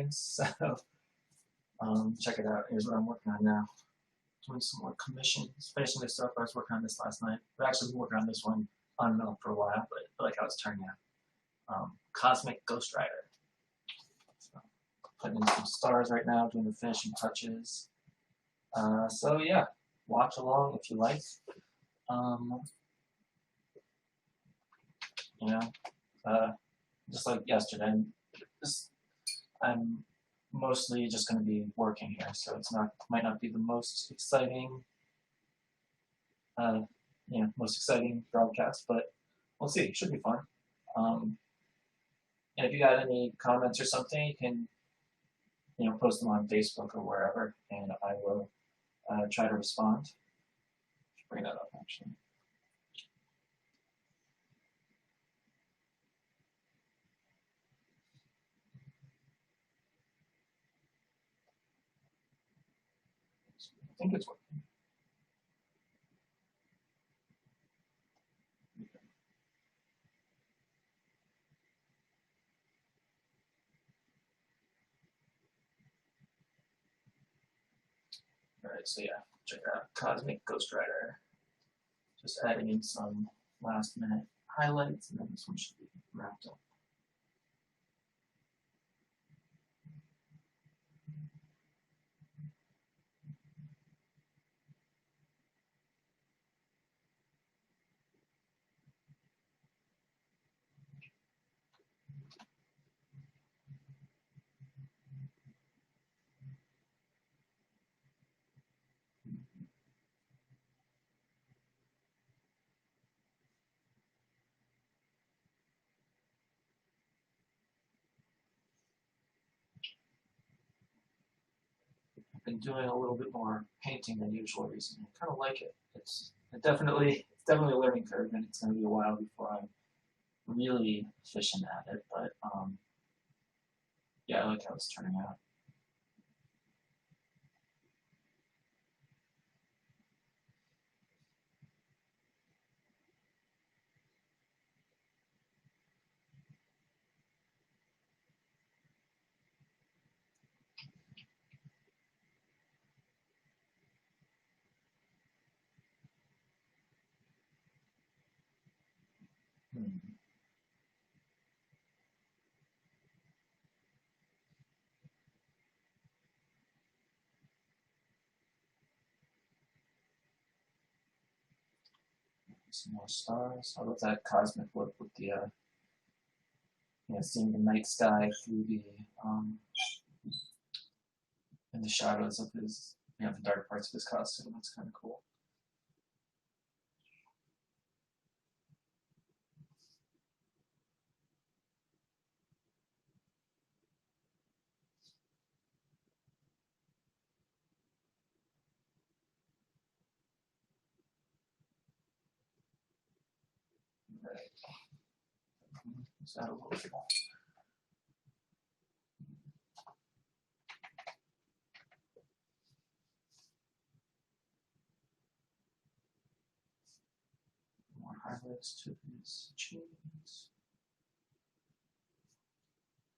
experience. So check it out. Here's what I'm working on now. Doing some more commissions, finishing this up. I was working on this last night. I've actually been working on this one on and off for a while, but I feel like how it's turning out. Cosmic Ghost Rider. So, putting in some stars right now, doing the finishing touches. So yeah, watch along if you like. You know, just like yesterday, I'm mostly just going to be working here, so it's might not be the most exciting, most exciting broadcast, but we'll see. It should be fun. And if you got any comments or something, you can, post them on Facebook or wherever, and I will try to respond. Bring that up actually. I think it's working. All right, so yeah, check out Cosmic Ghost Rider. Just adding in some last minute highlights, and then this one should be wrapped up. I've been doing a little bit more painting than usual recently. I kind of like it. It's definitely a learning curve, and it's going to be a while before I'm really efficient at it. But yeah, I like how it's turning out. Hmm. Some more stars. How about that cosmic look with the seeing the night sky through the in the shadows of his, the dark parts of his costume. That's kind of cool. Right. Is that a little bit more? More highlights to his chains.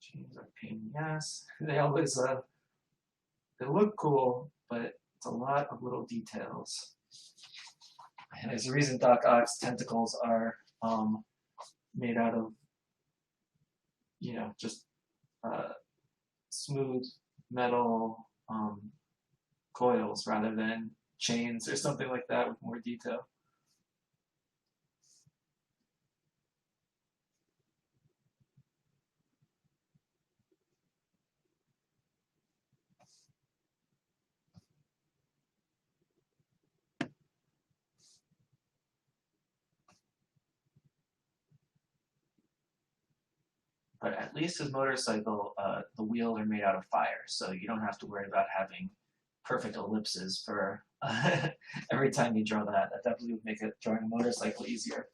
Chains are pain in the ass. They always they look cool, but it's a lot of little details. And there's a reason Doc Ock's tentacles are made out of, just smooth metal coils rather than chains or something like that with more detail. But at least his motorcycle, the wheels are made out of fire, so you don't have to worry about having perfect ellipses for every time you draw that. That definitely would make it drawing a motorcycle easier.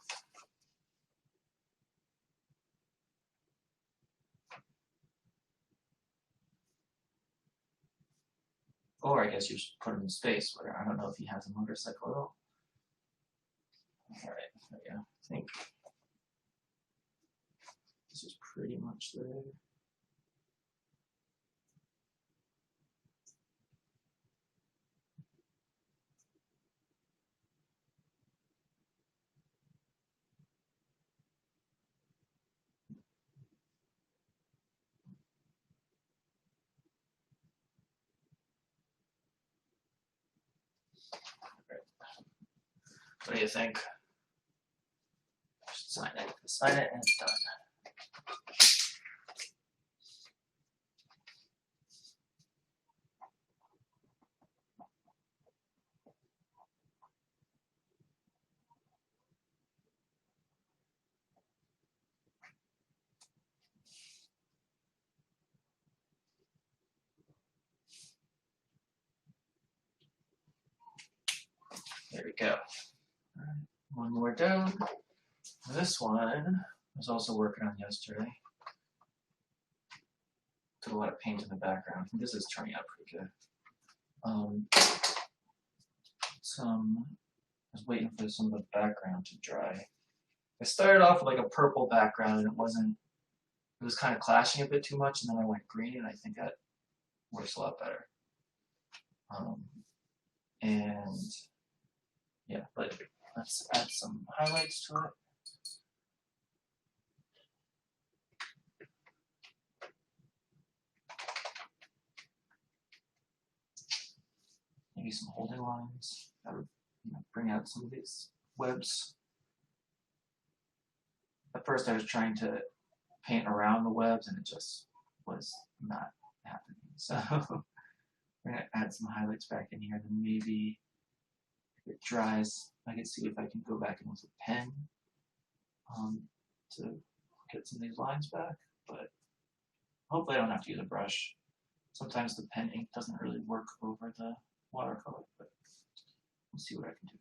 Or I guess you should put him in space, where I don't know if he has a motorcycle at all. All right, there we go. I think this is pretty much there. What do you think? Sign it. Sign it and it's done. There we go. All right, one more down. This one I was also working on yesterday. Put a lot of paint in the background. This is turning out pretty good. I was waiting for some of the background to dry. I started off with like a purple background and it was kind of clashing a bit too much, and then I went green, and I think that works a lot better. And yeah, but let's add some highlights to it. Maybe some holding lines that would bring out some of these webs. At first I was trying to paint around the webs and it just was not happening. So we're going to add some highlights back in here, and then maybe if it dries, I can see if I can go back in with a pen to get some of these lines back, but hopefully I don't have to use a brush. Sometimes the pen ink doesn't really work over the watercolor, but we'll see what I can do.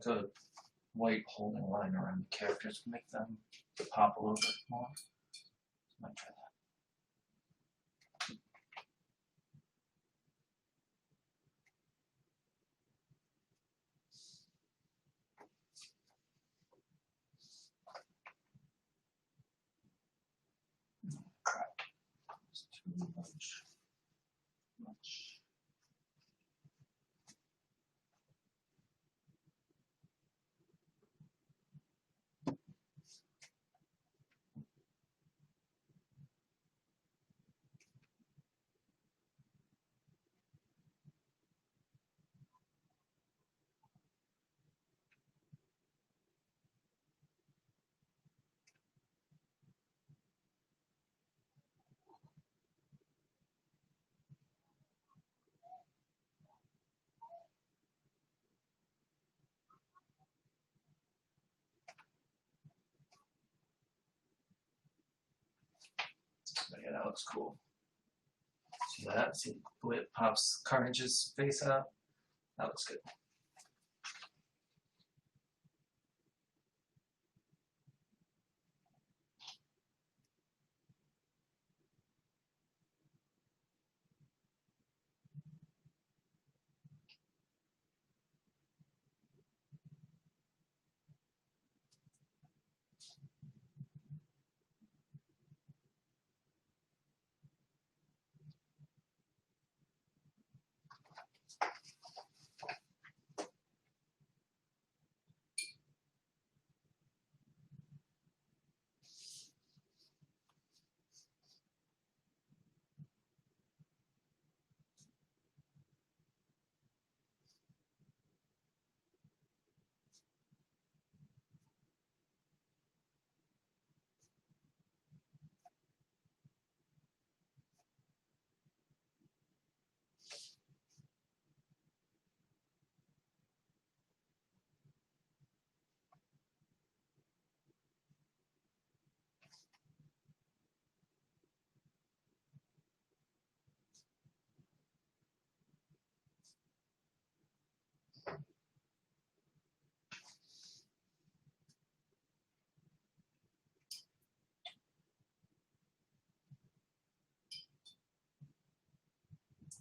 Go white holding line around the characters to make them pop a little bit more. Might try that. Crap. It's too much. But yeah, that looks cool. See that? See the way it pops Carnage's face out? That looks good.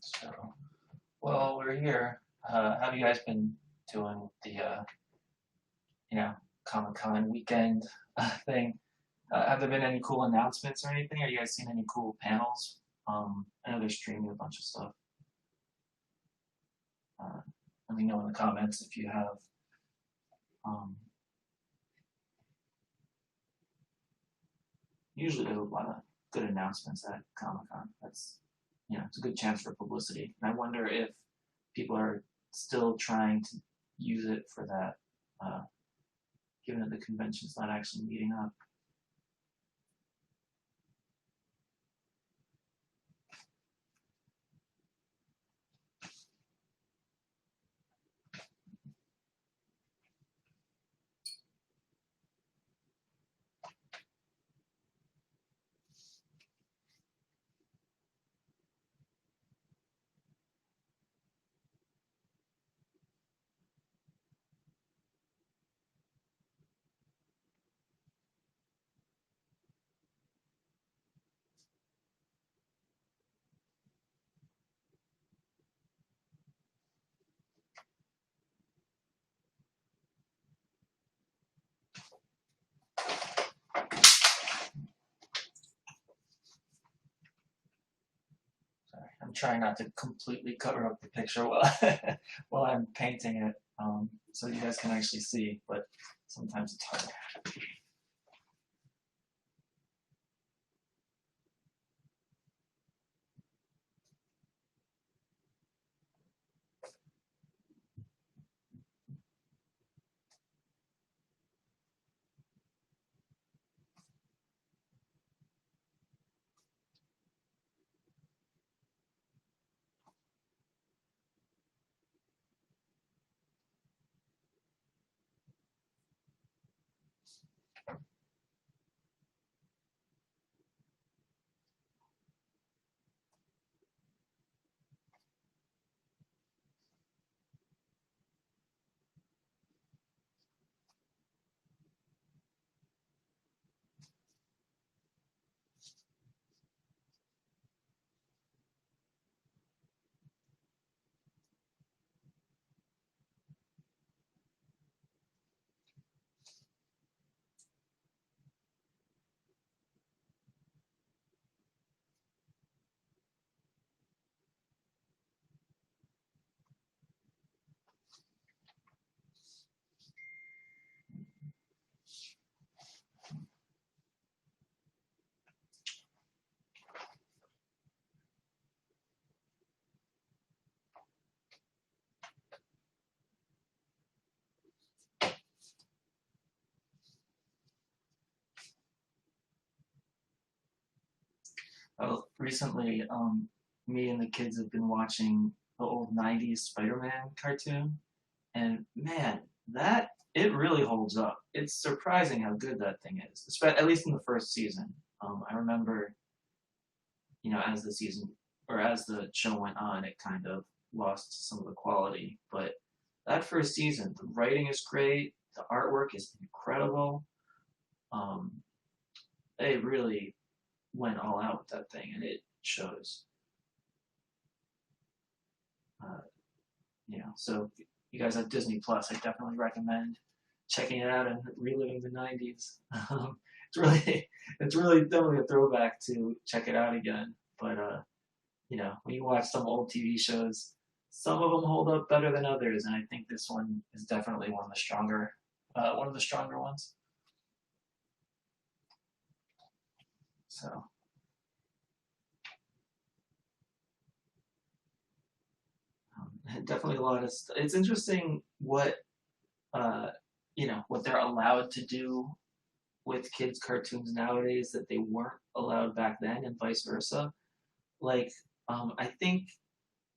So, well, we're here. How have you guys been doing with the, Comic-Con weekend thing? Have there been any cool announcements or anything? Are you guys seeing any cool panels? I know they're streaming a bunch of stuff. Let me know in the comments if you have. Usually there's a lot of good announcements at Comic-Con. That's, it's a good chance for publicity. And I wonder if people are still trying to use it for that, given that the convention's not actually meeting up. I'm trying not to completely cover up the picture while I'm painting it, so you guys can actually see, but sometimes it's hard. recently, me and the kids have been watching the old '90s Spider-Man cartoon, and man, that it really holds up. It's surprising how good that thing is, at least in the first season. I remember, as the season or as the show went on, it kind of lost some of the quality. But that first season, the writing is great, the artwork is incredible. Um, they really went all out with that thing, and it shows. Uh, so if you guys have Disney Plus, I definitely recommend checking it out and reliving the '90s. It's really, it's really definitely a throwback to check it out again. But when you watch some old TV shows, some of them hold up better than others, and I think this one is definitely one of the stronger ones. So definitely a lot of. It's interesting what uh, what they're allowed to do with kids' cartoons nowadays that they weren't allowed back then, and vice versa. Like, I think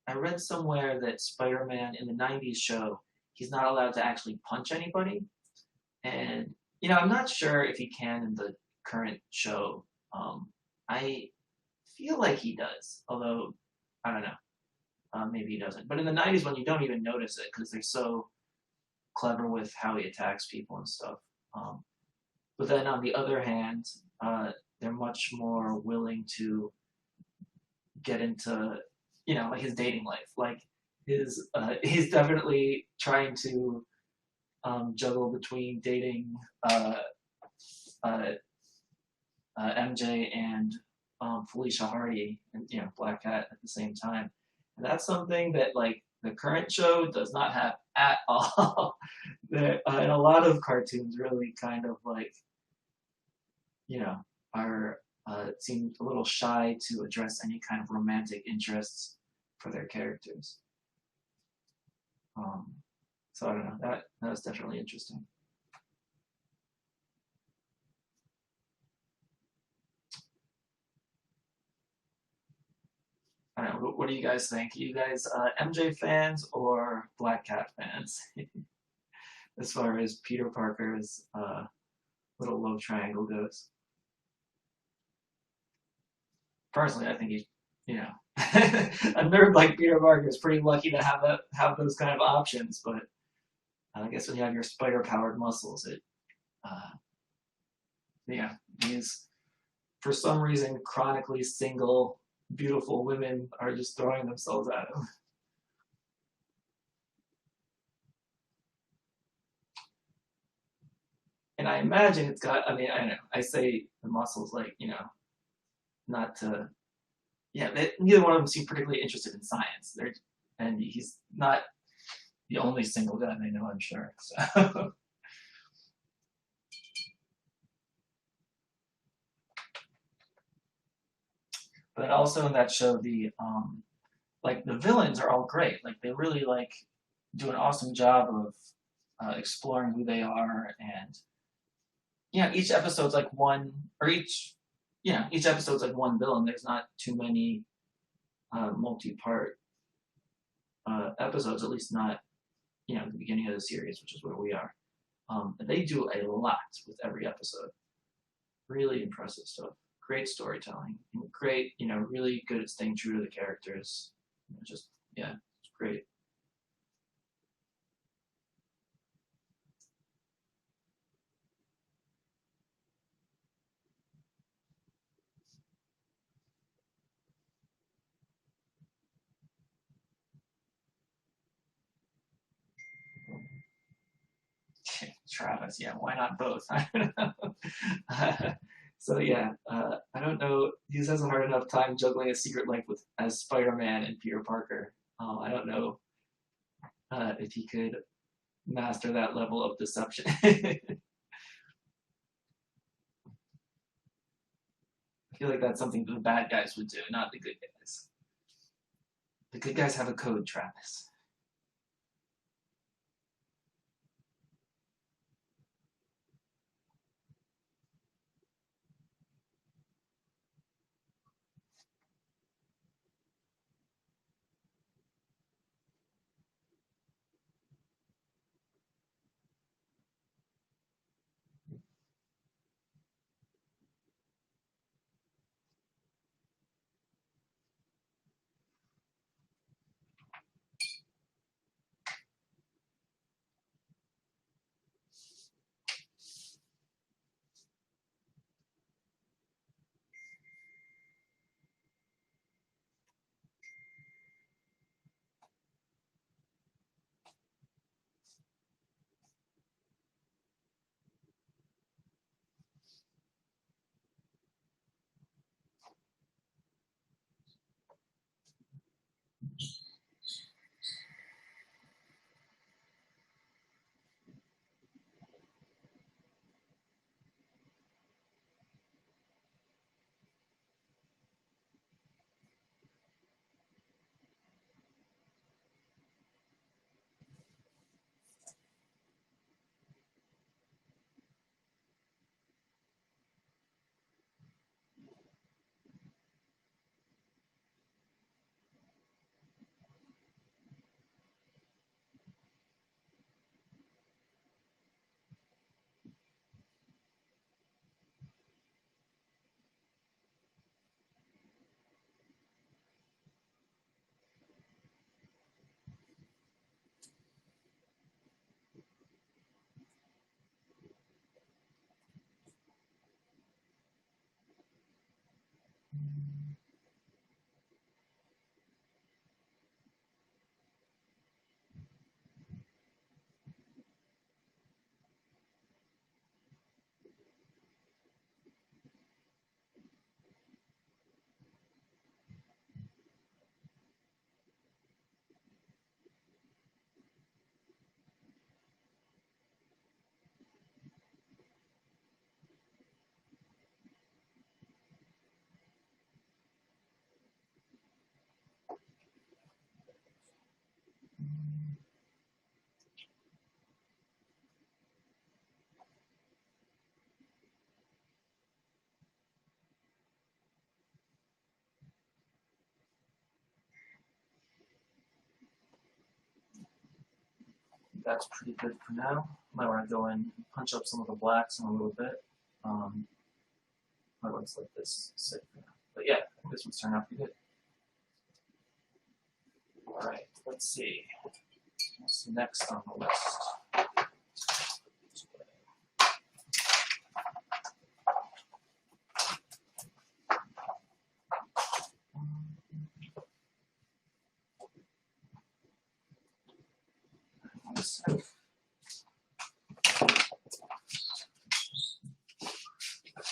I read somewhere that Spider-Man in the '90s show, he's not allowed to actually punch anybody, and I'm not sure if he can in the current show. I feel like he does, although I don't know. Maybe he doesn't. But in the '90s, when you don't even notice it because they're so clever with how he attacks people and stuff. Um, but then on the other hand, they're much more willing to get into, like his dating life. Like he's definitely trying to juggle between dating uh, MJ and Felicia Hardy and Black Cat at the same time. And that's something that like the current show does not have at all. And a lot of cartoons really kind of like are seem a little shy to address any kind of romantic interests for their characters. Um, so I don't know. That was definitely interesting. I don't know. What do you guys think? Are you guys MJ fans or Black Cat fans? As far as Peter Parker's little love triangle goes. Personally, I think he's, a nerd like Peter Parker is pretty lucky to have those kind of options. But I guess when you have your spider-powered muscles, uh, yeah, he's for some reason chronically single, beautiful women are just throwing themselves at him. And I imagine it's got. I mean, I know I say the muscles like not to. Yeah, neither one of them seem particularly interested in science. And he's not the only single guy they know, I'm sure. So. But also in that show, the villains are all great. Like they really like do an awesome job of exploring who they are, and each episode's like one, or each episode's like one villain. There's not too many multi-part episodes, at least not the beginning of the series, which is where we are. They do a lot with every episode. Really impressive stuff. Great storytelling. And great, really good at staying true to the characters. Just yeah, it's great. Travis, yeah, why not both? So yeah, I don't know. He has a hard enough time juggling a secret life with as Spider-Man and Peter Parker. I don't know if he could master that level of deception. I feel like that's something the bad guys would do, not the good guys. The good guys have a code, Travis. That's pretty good for now. Might want to go in and punch up some of the blacks in a little bit. Let's let this sit for now. But yeah, I think this one's turned out pretty good. Alright, let's see. What's next on the list?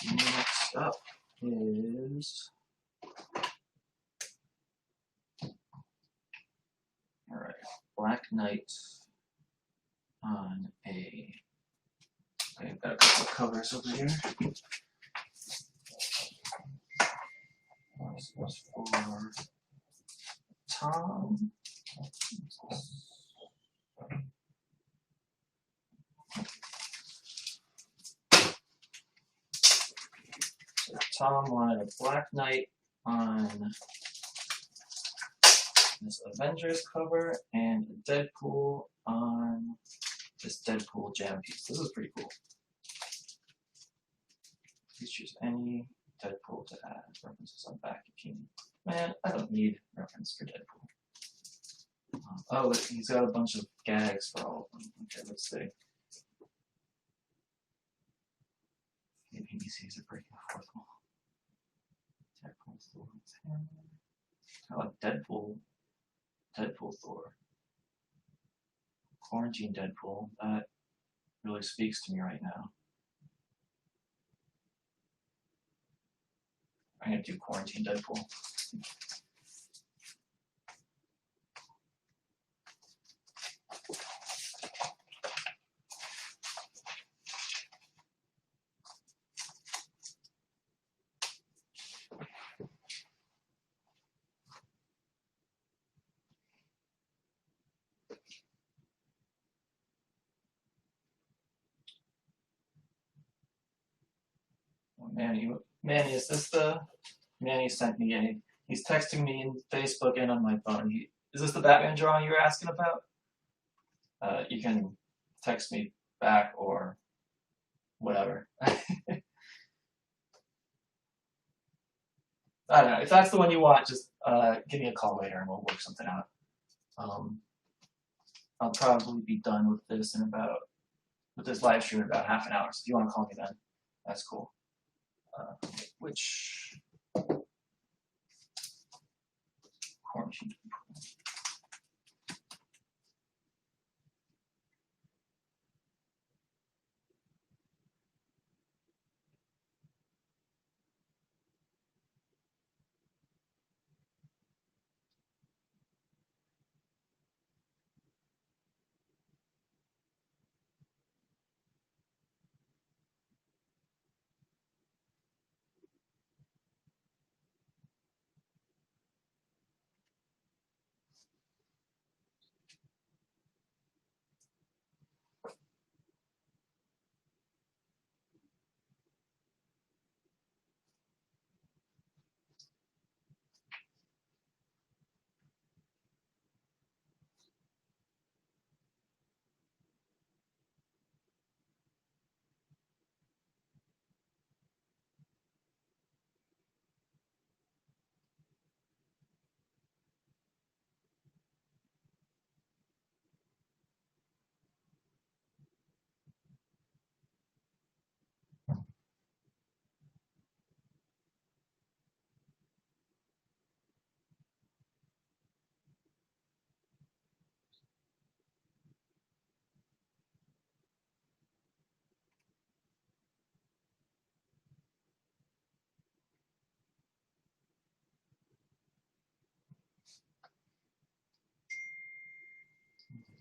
Next up is alright, Black Knight on a I've got a couple of covers over here. This was for Tom. So Tom wanted a Black Knight on this Avengers cover and a Deadpool on this Deadpool jam piece. This is pretty cool. Please choose any Deadpool to add references on back if you need. Man, I don't need reference for Deadpool. Oh, he's got a bunch of gags for all of them. Okay, let's see. Maybe he sees it breaking the fourth wall. Deadpool Thor. I like Deadpool Thor. Quarantine Deadpool. That really speaks to me right now. I'm gonna do Quarantine Deadpool. Oh, Manny, is this the Manny sent me a? He's texting me in Facebook and on my phone. Is this the Batman drawing you were asking about? You can text me back or whatever. I don't know. If that's the one you want, just give me a call later and we'll work something out. I'll probably be done with this with this live stream in about half an hour. So if you want to call me then, that's cool. Which quarantine?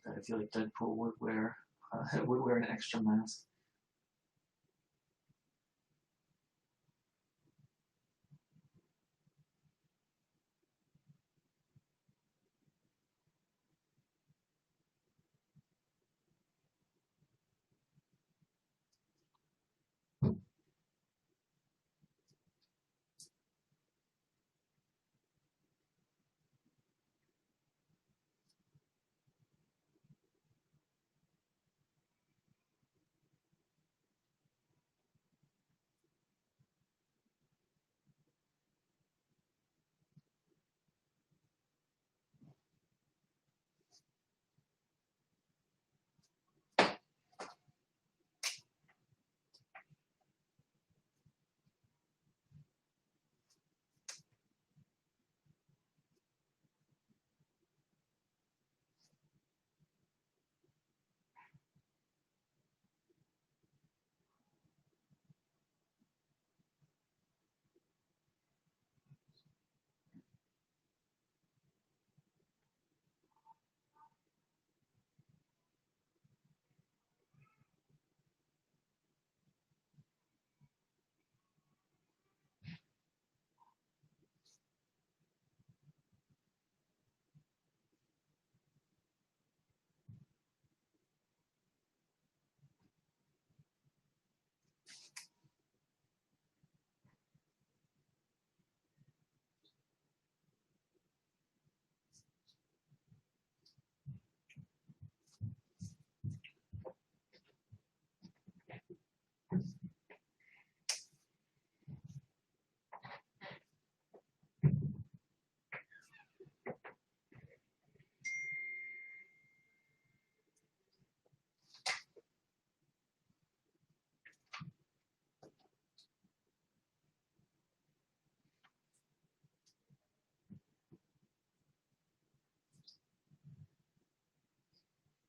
that I feel like Deadpool would wear would wear an extra mask.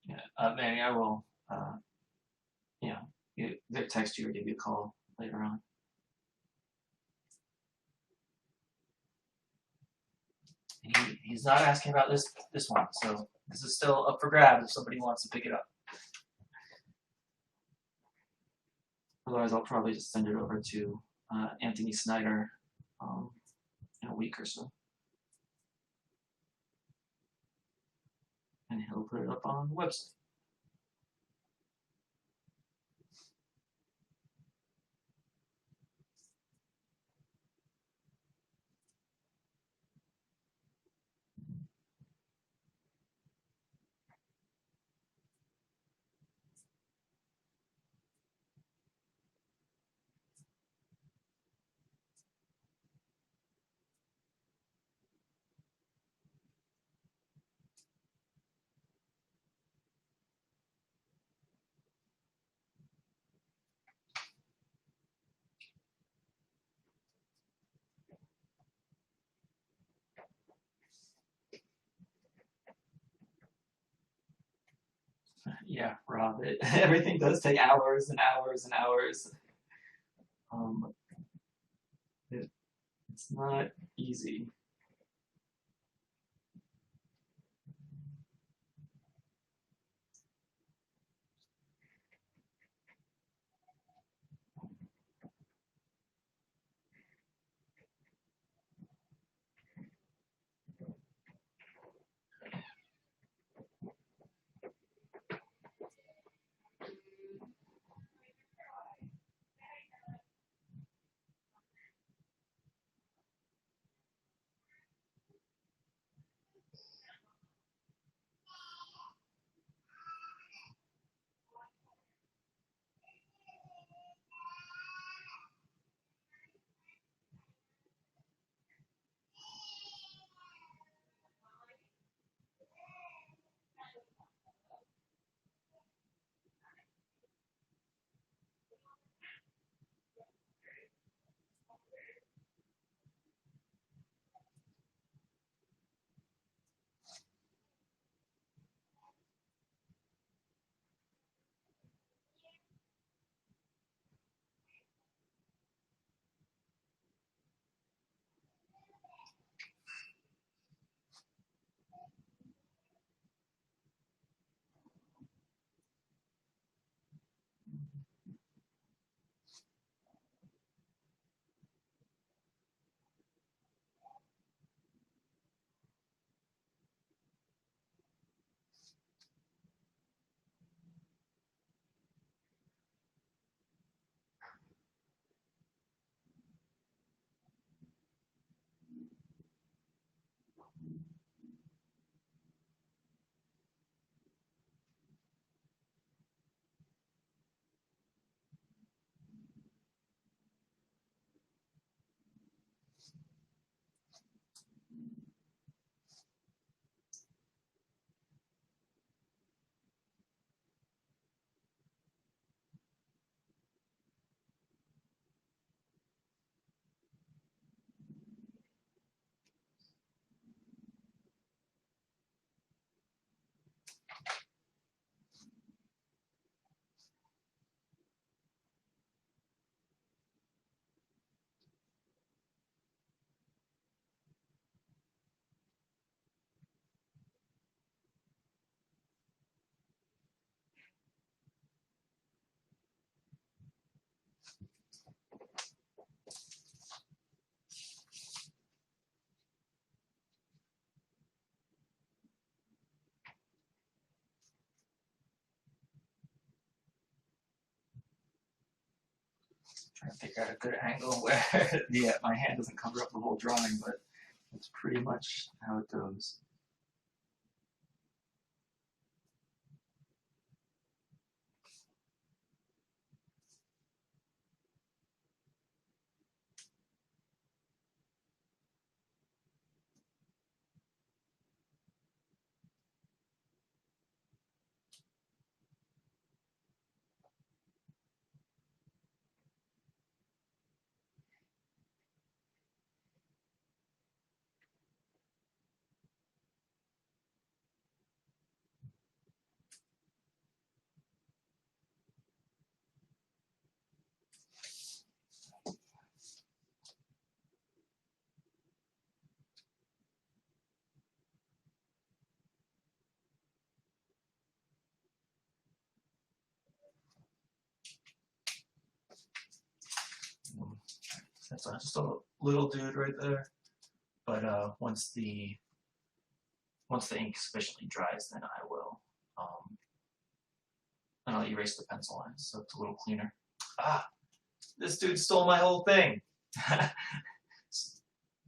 Yeah, Manny, I will, you know, text you or give you a call later on. He's not asking about this one, so this is still up for grabs if somebody wants to pick it up. Otherwise, I'll probably just send it over to Anthony Snyder in a week or so, and he'll put it up on the website. Yeah, Rob, everything does take hours and hours and hours. Um, it's not easy. Trying to figure out a good angle where my hand doesn't cover up the whole drawing, but that's pretty much how it goes. That's just a little dude right there. But once the ink sufficiently dries, then I'll erase the pencil lines so it's a little cleaner. Ah, this dude stole my whole thing.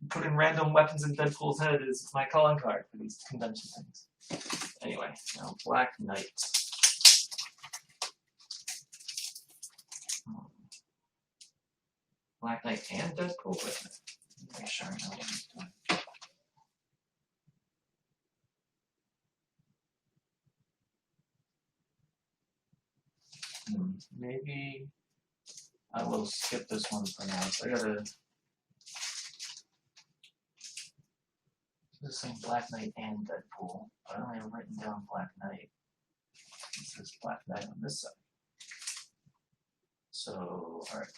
Putting random weapons in Deadpool's head is my calling card for these convention things. Anyway, now Black Knight. Black Knight and Deadpool? Wait a minute. Make sure I know what I'm doing. Maybe I will skip this one for now. So I gotta. This thing Black Knight and Deadpool, but I only have written down Black Knight. It says Black Knight on this side. So, alright,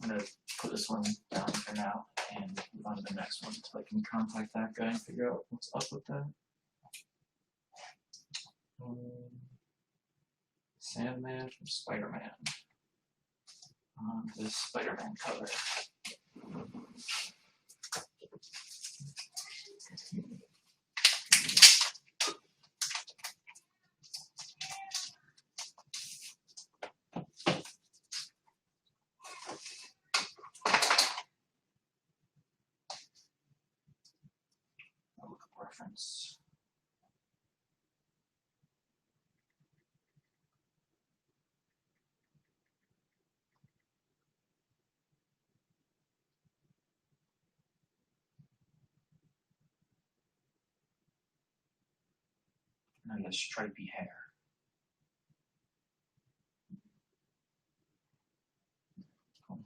I'm gonna put this one down for now and move on to the next one until I can contact that guy and figure out what's up with that. Sandman from Spider-Man. On this Spider-Man cover. I'll look up reference. And the stripy hair. Cool.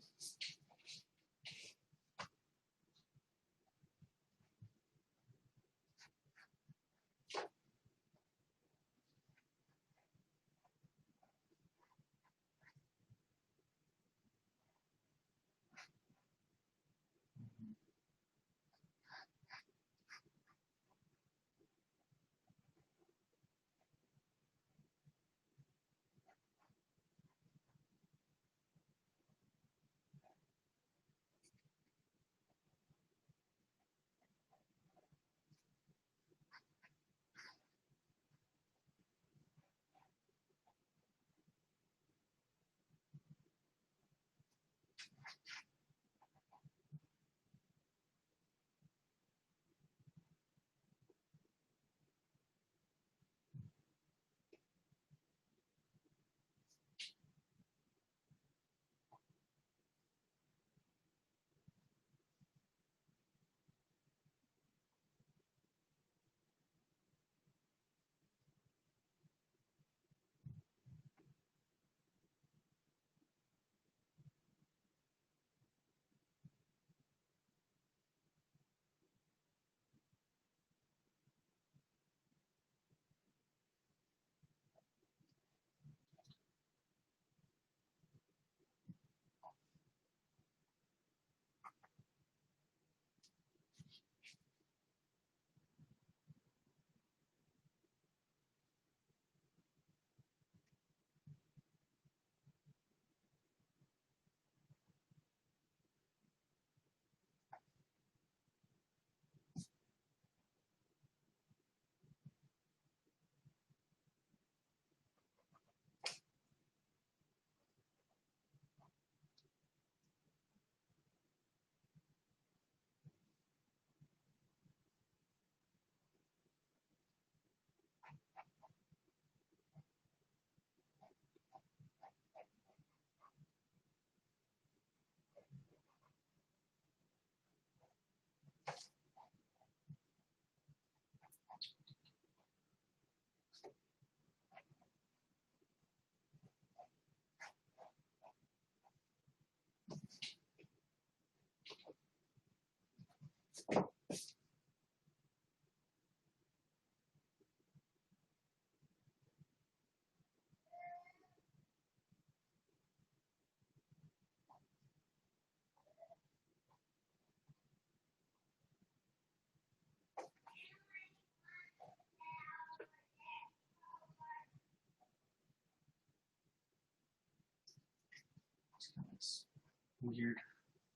weird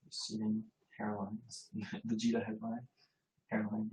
receding hairlines. The Vegeta headline hairline.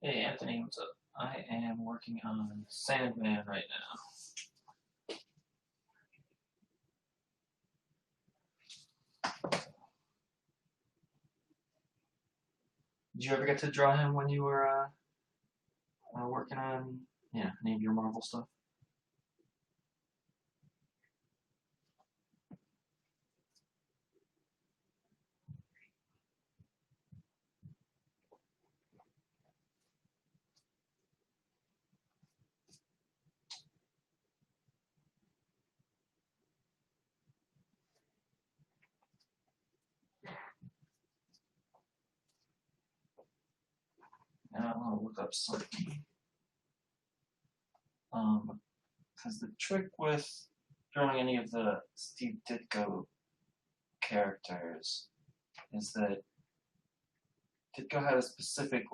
Hey Anthony, what's up? I am working on Sandman right now. Did you ever get to draw him when you were working on any of your Marvel stuff? Now I want to look up something. Because the trick with drawing any of the Steve Ditko characters is that Ditko had a specific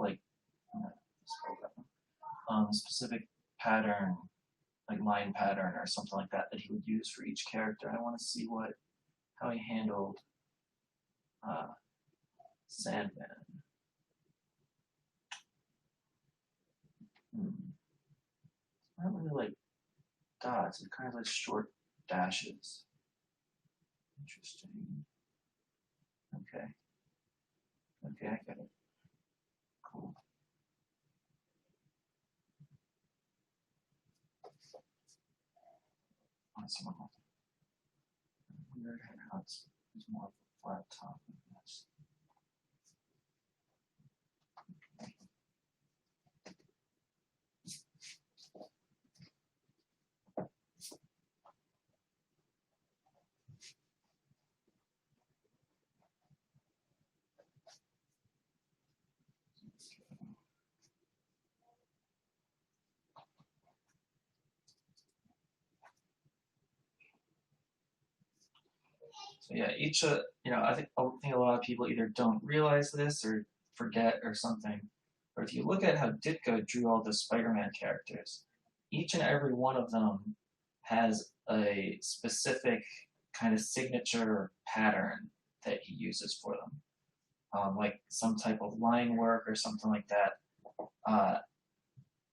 specific pattern, like line pattern or something like that he would use for each character. I want to see how he handled uh, Sandman. I don't really like dots. It's kind of like short dashes. Interesting. Okay. Okay, I get it. Cool. I see one more. Weird how it's more of a flat top than this. So yeah, each I think a lot of people either don't realize this or forget or something. But if you look at how Ditko drew all the Spider-Man characters, each and every one of them has a specific kind of signature pattern that he uses for them, like some type of line work or something like that. Uh,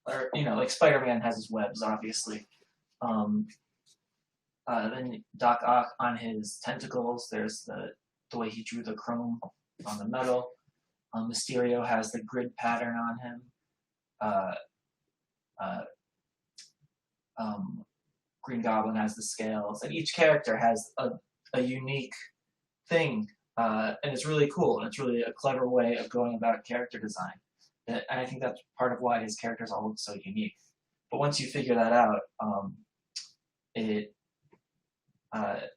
or like Spider-Man has his webs, obviously. Um, then Doc Ock on his tentacles. There's the way he drew the chrome on the metal. Mysterio has the grid pattern on him. Uh, uh, Green Goblin has the scales, and each character has a unique thing, and it's really cool. And it's really a clever way of going about character design, and I think that's part of why his characters all look so unique. But once you figure that out, it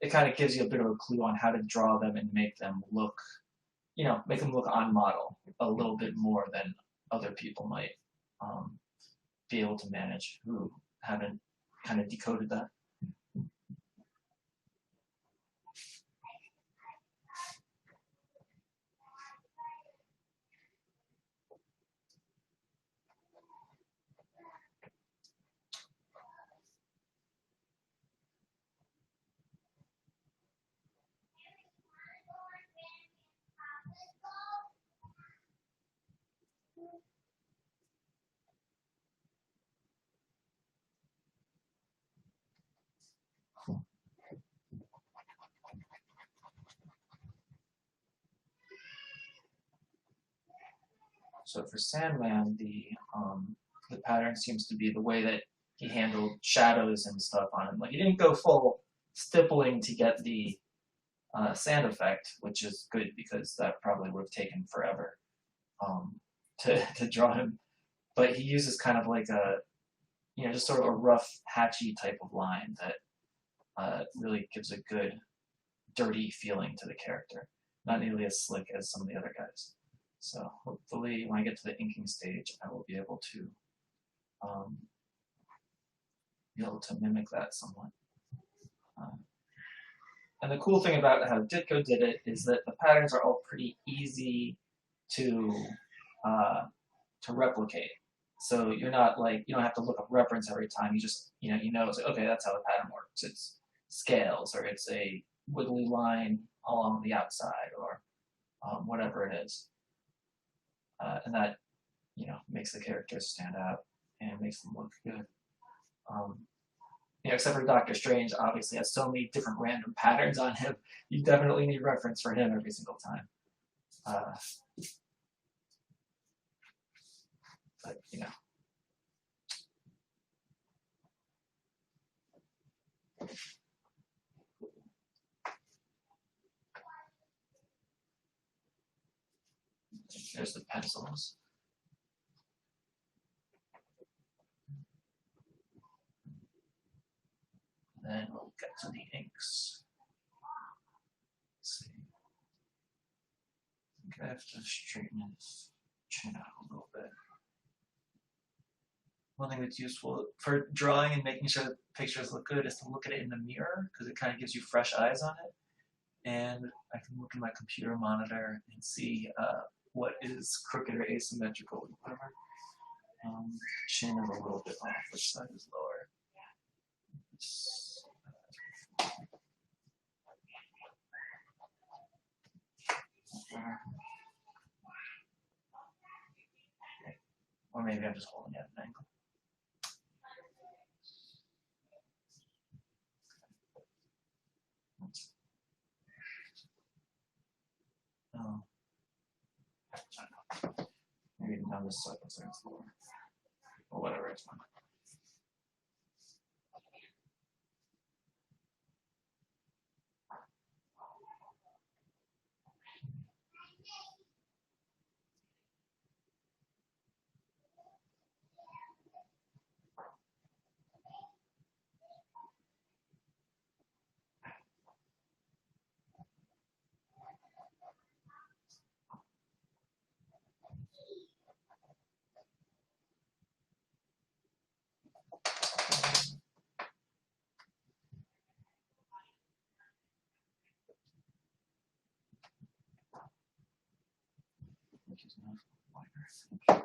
it kind of gives you a bit of a clue on how to draw them and make them look, make them look on model a little bit more than other people might be able to manage who haven't kind of decoded that. So for Sandman, the pattern seems to be the way that he handled shadows and stuff on him. Like he didn't go full stippling to get the sand effect, which is good because that probably would have taken forever to draw him. But he uses kind of like just sort of a rough, hatchy type of line that really gives a good, dirty feeling to the character. Not nearly as slick as some of the other guys. So hopefully when I get to the inking stage, I will um, be able to mimic that somewhat. And the cool thing about how Ditko did it is that the patterns are all pretty easy to replicate. So you're not like, you don't have to look up reference every time. You just, it's like, okay, that's how the pattern works. It's scales, or it's a wiggly line along the outside, or whatever it is. And that makes the characters stand out and makes them look good. Um, except for Doctor Strange, obviously has so many different random patterns on him. You definitely need reference for him every single time. Uh, but there's the pencils. Then we'll get to the inks. Let's see. I think I have to straighten his chin out a little bit. One thing that's useful for drawing and making sure that pictures look good is to look at it in the mirror because it kind of gives you fresh eyes on it. And I can look at my computer monitor and see what is crooked or asymmetrical, whatever. Chin is a little bit off. Which side is lower? Or maybe I'm just holding it at an angle. Oh. Maybe now this side looks like it's lower. Or whatever, it's fine. Which is not wider.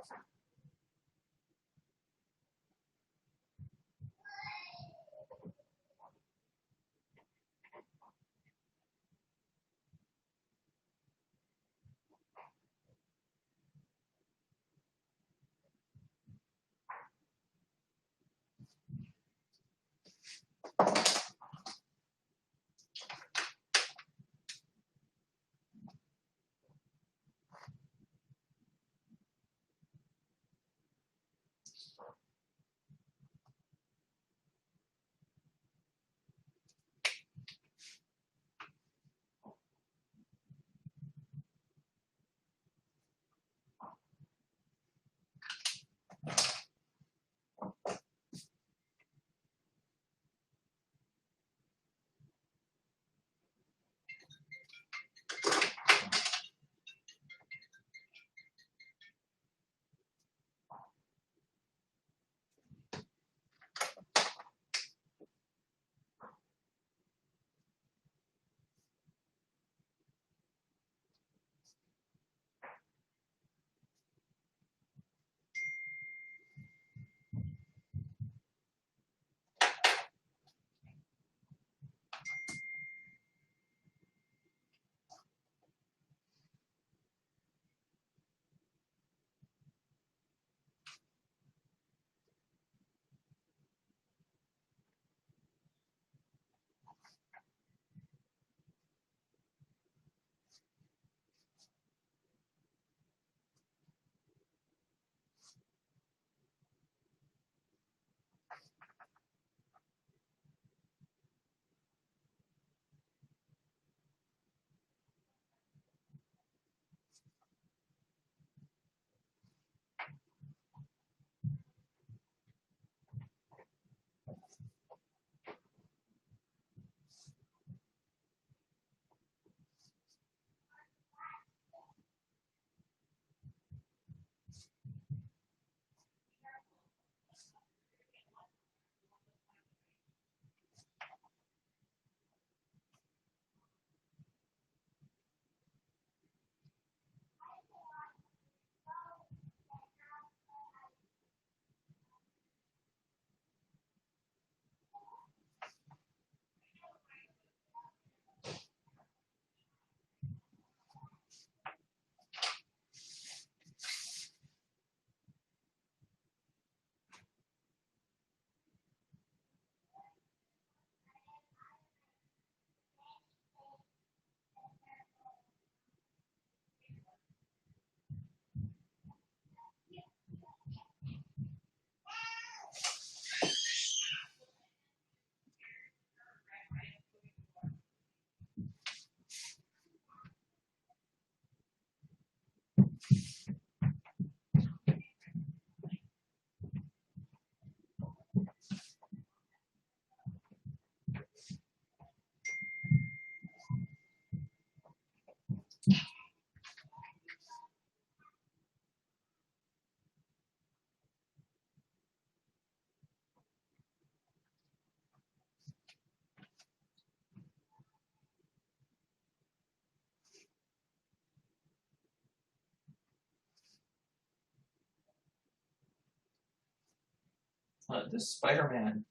This Spider-Man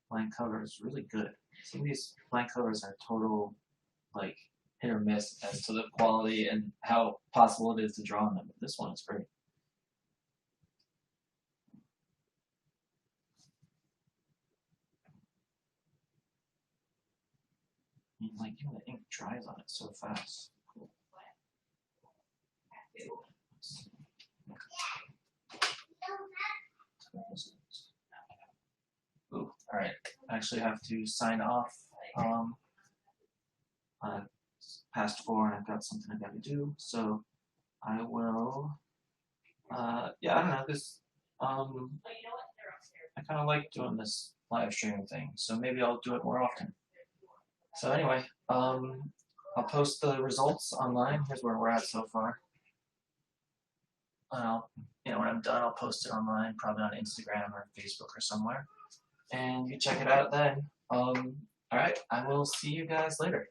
blank cover is really good. Some of these blank covers are total like hit or miss as to the quality and how possible it is to draw on them. But this one is great. I mean, like even the ink dries on it so fast. Cool. Ooh, all right. I actually have to sign off. Past 4, and I've got something I got to do. So I will. Yeah, I don't know. This. I kind of like doing this live streaming thing, so maybe I'll do it more often. So anyway, I'll post the results online. Here's where we're at so far. When I'm done, I'll post it online, probably on Instagram or Facebook or somewhere, and you check it out then. All right, I will see you guys later.